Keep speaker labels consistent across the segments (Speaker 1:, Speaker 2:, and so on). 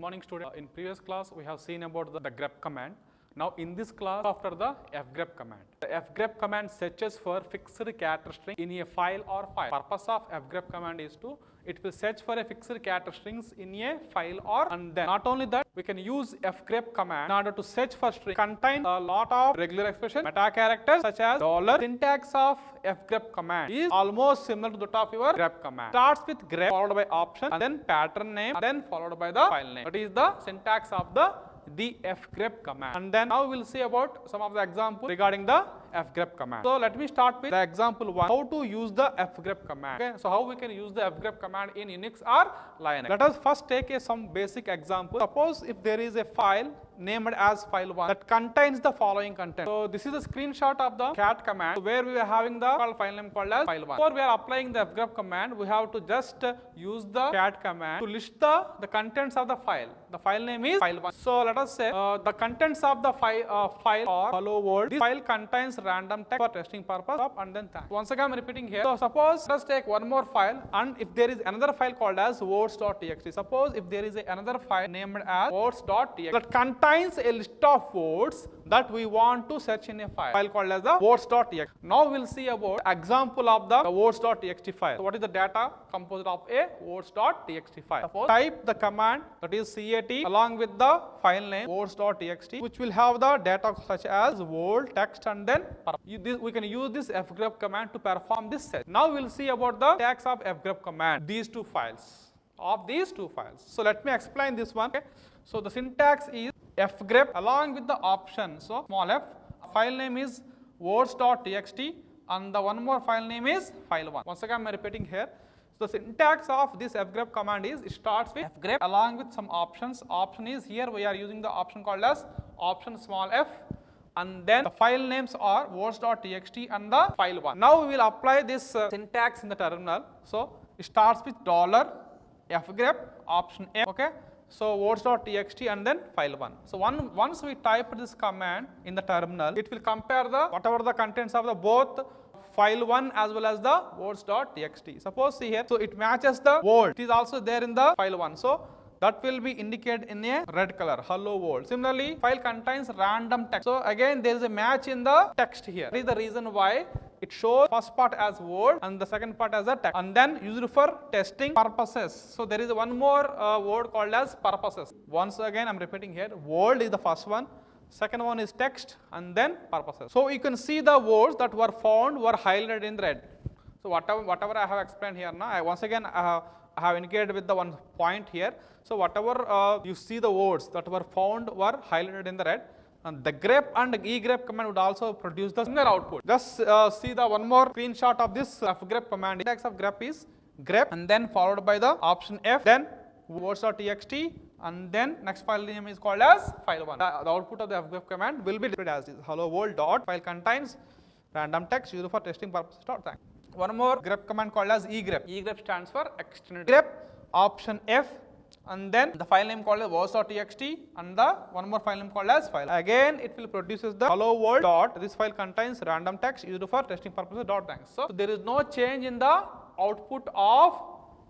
Speaker 1: Morning student, in previous class we have seen about the grep command. Now in this class after the fgrep command. The fgrep command searches for fixed character string in a file or file. Purpose of fgrep command is to it will search for a fixed character strings in a file or, and then not only that we can use fgrep command in order to search for string contain a lot of regular expression meta characters such as dollar. Syntax of fgrep command is almost similar to that of your grep command. Starts with grep followed by option and then pattern name and then followed by the file name. That is the syntax of the fgrep command. And then now we will see about some of the examples regarding the fgrep command. So let me start with the example 1, how to use the fgrep command. Okay, so how we can use the fgrep command in Unix or Linux. Let us first take some basic example. Suppose if there is a file named as file1 that contains the following content. So this is a screenshot of the cat command where we are having the file name called as file1. Before we are applying the fgrep command, we have to just use the cat command to list the contents of the file. The file name is file1. So let us say the contents of the file are hello world. This file contains random text for testing purpose and then thanks. Once again I am repeating here. So suppose let us take one more file, and if there is another file called as words.txt. Suppose if there is another file named as words.txt that contains a list of words that we want to search in a file called as the words.txt. Now we will see about example of the words.txt file. So what is the data composed of a words.txt file? Suppose type the command that is cat along with the file name words.txt, which will have the data such as word, text, and then we can use this fgrep command to perform this search. Now we will see about the syntax of fgrep command, these two files. So let me explain this one. Okay. So the syntax is fgrep along with the option. So small f, file name is words.txt and the one more file name is file1. Once again I am repeating here. So the syntax of this fgrep command is it starts with fgrep along with some options. Option is here we are using the option called as option small f, and then the file names are words.txt and the file1. Now we will apply this syntax in the terminal. So it starts with $fgrep option f. Okay. So words.txt and then file1. So once we type this command in the terminal, it will compare the whatever the contents of the both file1 as well as the words.txt. Suppose see here, so it matches the word. It is also there in the file1. So that will be indicated in a red color, hello world. Similarly, file contains random text. So again there is a match in the text here. That is the reason why it shows first part as word and the second part as a text, and then used for testing purposes. So there is one more word called as purposes. Once again I am repeating here, word is the first one, second one is text, and then purposes. So you can see the words that were found were highlighted in red. So whatever I have explained here now, I have indicated with the one point here. So whatever you see the words that were found were highlighted in the red, and the grep and egrep command would also produce the similar output. Just see the one more screenshot of this fgrep command. Syntax of grep is grep and then followed by the option f, then words.txt, and then next file name is called as file1. The output of the fgrep command will be displayed as this hello world dot file contains random text used for testing purposes dot thanks. One more grep command called as egrep. Egrep stands for extended grep option f, and then the file name called as words.txt and the one more file name called as file. Again it will produces the hello world dot this file contains random text used for testing purposes dot thanks. So there is no change in the output of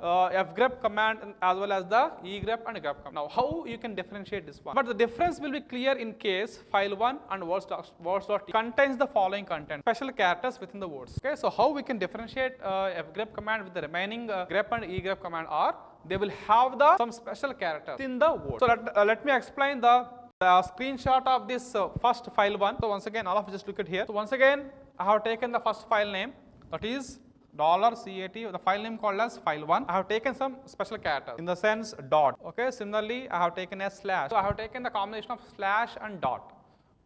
Speaker 1: fgrep command as well as the egrep and grep command. Now how you can differentiate this one? But the difference will be clear in case file1 and words.txt contains the following content, special characters within the words. Okay, so how we can differentiate fgrep command with the remaining grep and egrep command are they will have some special characters in the word. So let me explain the screenshot of this first file1. So once again all of you just look at here. So once again I have taken the first file name, that is $cat, the file name called as file1. I have taken some special characters in the sense dot. Okay, similarly I have taken a slash. So I have taken the combination of slash and dot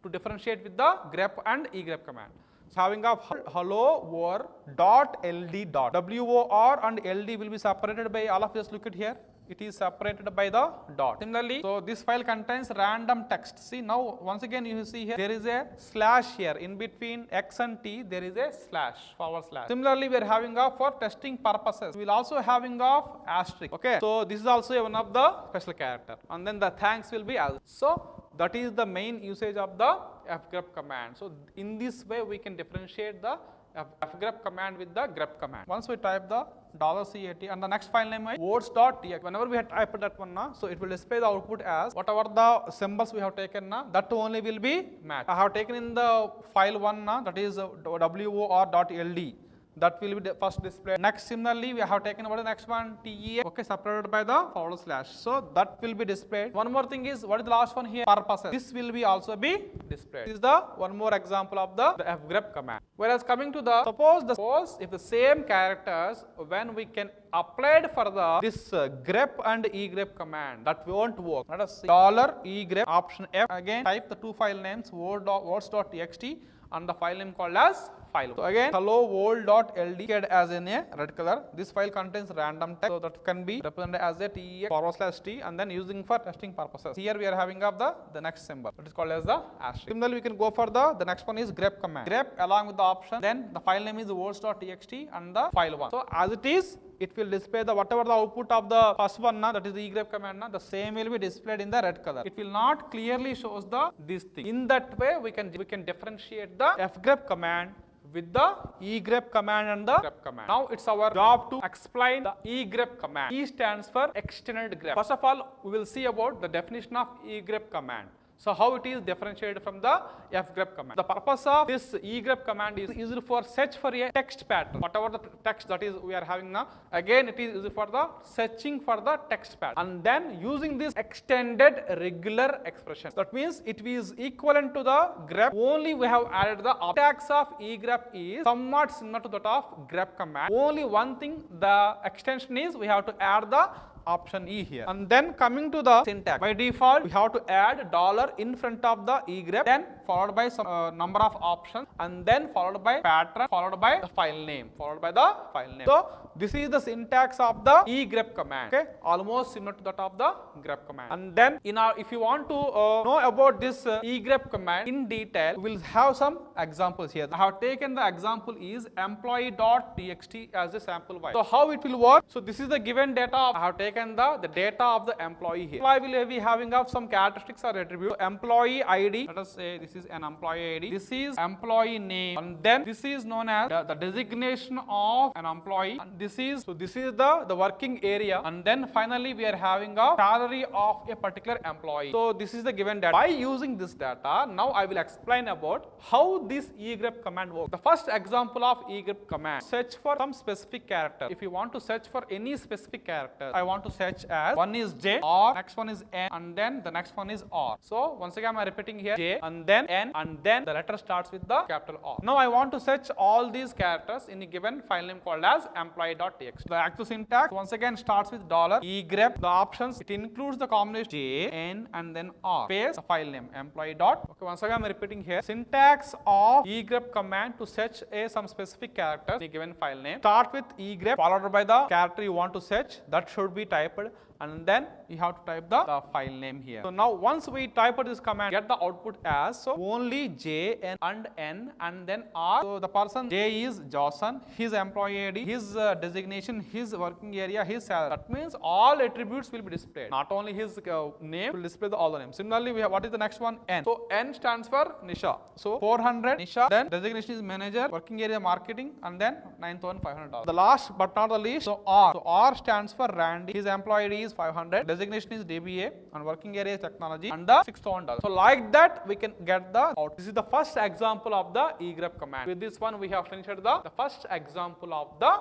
Speaker 1: to differentiate with the grep and egrep command. So having a hello war dot ld dot, wor and ld will be separated by, all of you just look at here, it is separated by the dot. Similarly, so this file contains random text. See now once again you see here there is a slash here in between x and t, there is a slash, forward slash. Similarly we are having for testing purposes, we will also having asterisk. Okay, so this is also one of the special character, and then the thanks will be as. So that is the main usage of the fgrep command. So in this way we can differentiate the fgrep command with the grep command. Once we type the $CAT and the next file name is words.txt. Whenever we have typed that one, so it will display the output as whatever the symbols we have taken, that only will be matched. I have taken in the file 1, that is wor.ld. That will be first displayed. Next, similarly, we have taken what is the next one? TEA, okay, separated by the /. So that will be displayed. One more thing is, what is the last one here? Purposes. This will be also be displayed. This is the one more example of the fgrep command. Whereas coming to the suppose if the same characters, when we can applied for the this grep and egrep command, that won't work. Let us see $egrep option F. Again, type the two file names words.txt and the file name called as file. So again, hello world.ld as in a red color. This file contains random text, so that can be represented as a TEX/T and then using for testing purposes. Here we are having of the next symbol, that is called as the asterisk. Similarly, we can go for the next one is grep command. Grep along with the option, then the file name is words.txt and the file 1. So as it is, it will display the whatever the output of the first one, that is the egrep command, the same will be displayed in the red color. It will not clearly shows this thing. In that way, we can differentiate the fgrep command with the egrep command and the grep command. Now it's our job to explain the egrep command. E stands for extended grep. First of all, we will see about the definition of egrep command. So how it is differentiated from the fgrep command. The purpose of this egrep command is used for search for a text pattern. Whatever the text that is we are having now, again it is used for the searching for the text pattern. And then using this extended regular expression. That means it is equivalent to the grep, only we have added the syntax of egrep is somewhat similar to that of grep command. Only one thing, the extension is we have to add the option E here. And then coming to the syntax, by default we have to add dollar in front of the egrep, then followed by some number of options, and then followed by pattern, followed by the file name, So this is the syntax of the egrep command, okay, almost similar to that of the grep command. And then if you want to know about this egrep command in detail, we will have some examples here. I have taken the example is employee.txt as a sample file. So how it will work? So this is the given data. I have taken the data of the employee here. Employee will be having of some characteristics or attributes. Employee ID, let us say this is an employee ID. This is employee name, and then this is known as the designation of an employee. And this is the working area, and then finally we are having a salary of a particular employee. So this is the given data. By using this data, now I will explain about how this egrep command works. The first example of egrep command, search for some specific character. If you want to search for any specific character, I want to search as one is J, or next one is N, and then the next one is R. So once again I am repeating here J and then N, and then the letter starts with the capital R. Now I want to search all these characters in a given file name called as employee.txt. The actual syntax once again starts with $egrep. The options, it includes the combination J, N, and then R. Space the file name employee. Okay, once again I am repeating here. Syntax of egrep command to search some specific character in a given file name. Start with egrep followed by the character you want to search. That should be typed, and then you have to type the file name here. So now once we type this command, get the output as only J, N, and N, and then R. So the person J is Johnson, his employee ID, his designation, his working area, his salary. That means all attributes will be displayed. Not only his name will display all the names. Similarly, we have what is the next one? N. So N stands for Nisha. So 400 Nisha. Then designation is manager, working area marketing, and then $9,500. The last but not the least, so R. So R stands for Randy. His employee ID is 500. Designation is DBA, and working area is technology, and the $6,000. So like that we can get the out. This is the first example of the egrep command. With this one we have finished the first example of the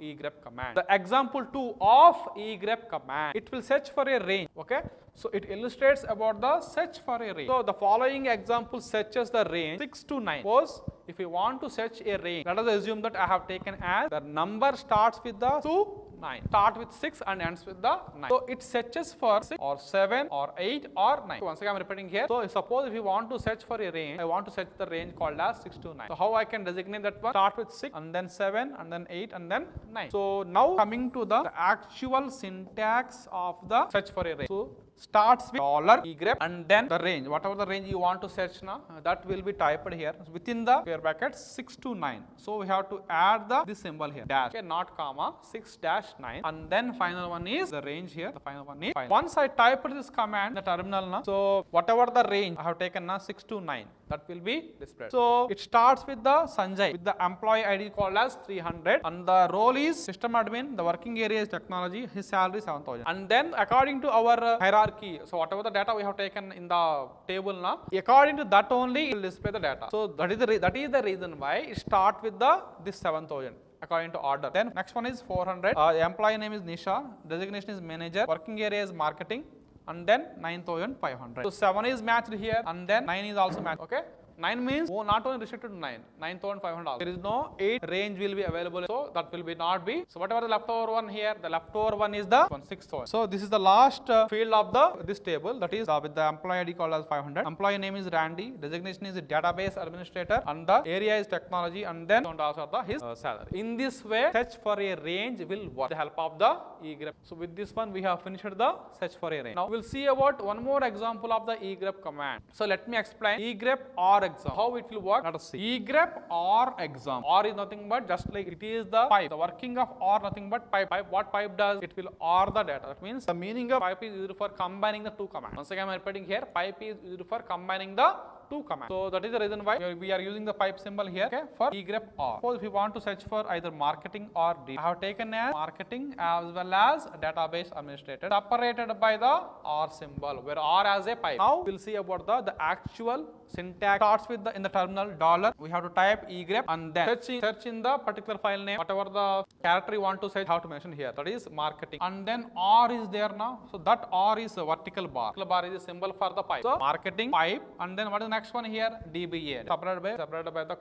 Speaker 1: egrep command. The example 2 of egrep command, it will search for a range. Okay, so it illustrates about the search for a range. So the following example searches the range 6 to 9. Suppose if you want to search a range, let us assume that I have taken as the number starts with the 2, 9. Start with 6 and ends with the 9. So it searches for 6 or 7 or 8 or 9. So once again I am repeating here. So suppose if you want to search for a range, I want to search the range called as 6 to 9. So how I can designate that one? Start with 6 and then 7 and then 8 and then 9. So now coming to the actual syntax of the search for a range. So starts with $egrep and then the range, whatever the range you want to search now, that will be typed here within the square brackets 6 to 9. So we have to add this symbol here, dash, okay, not comma, 6-9, and then final one is the range here, the final one is final. Once I typed this command in the terminal now, so whatever the range I have taken now, 6 to 9, that will be displayed. So it starts with the Sanjay with the employee ID called as 300, and the role is system admin, the working area is technology, his salary 7,000. And then according to our hierarchy, so whatever the data we have taken in the table now, according to that only it will display the data. So that is the reason why it start with this 7,000 according to order. Then next one is 400. Employee name is Nisha, designation is manager, working area is marketing, and then 9,500. So 7 is matched here, and then 9 is also matched. Okay. 9 means not only restricted to 9, 9,500. There is no 8 range will be available, so that will be not be. So whatever the leftover one here, the leftover one is the 6,000. So this is the last field of this table, that is with the employee ID called as 500. Employee name is Randy, designation is database administrator, and the area is technology, and then also his salary. In this way, search for a range will work with the help of the egrep. So with this one, we have finished the search for a range. Now we'll see about one more example of the egrep command. So let me explain egrep or exam, how it will work. Let us see. Egrep or exam. Or is nothing but just like it is the pipe. The working of or nothing but pipe. What pipe does? It will or the data. That means the meaning of pipe is used for combining the two commands. Once again I am repeating here, pipe is used for combining the two commands. So that is the reason why we are using the pipe symbol here, okay, for egrep or. Suppose if you want to search for either marketing or D, I have taken as marketing as well as database administrator, separated by the or symbol, where or as a pipe. Now we'll see about the actual syntax. Starts with in the terminal dollar. We have to type egrep and then search in the particular file name, whatever the character you want to search, how to mention here. That is marketing. And then or is there now. So that or is a vertical bar. Vertical bar is a symbol for the pipe. So marketing pipe, and then what is the next one here? DBA. Separated by the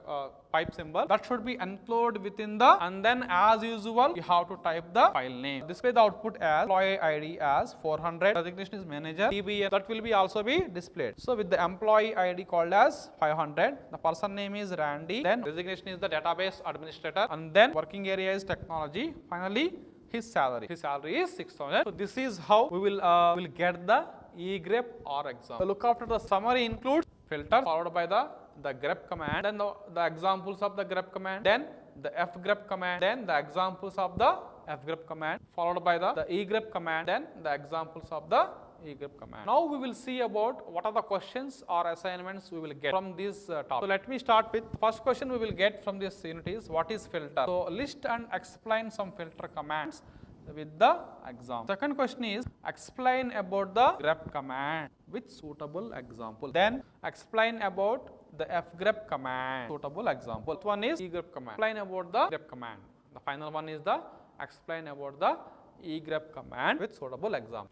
Speaker 1: pipe symbol. That should be enclosed within the, and then as usual you have to type the file name. Display the output as employee ID as 400. Designation is manager. DBA, that will be also be displayed. So with the employee ID called as 500, the person name is Randy, then designation is the database administrator, and then working area is technology. Finally, his salary is 6,000. So this is how we will get the egrep or exam. So look after the summary includes filter followed by the grep command, then the examples of the grep command, then the fgrep command, then the examples of the fgrep command, followed by the egrep command, then the examples of the egrep command. Now we will see about what are the questions or assignments we will get from this topic. So let me start with first question we will get from this unit is what is filter. So list and explain some filter commands with the example. Second question is explain about the grep command with suitable example. Then explain about the fgrep command, suitable example. This one is egrep command. Explain about the grep command. The final one is the explain about the egrep command with suitable example.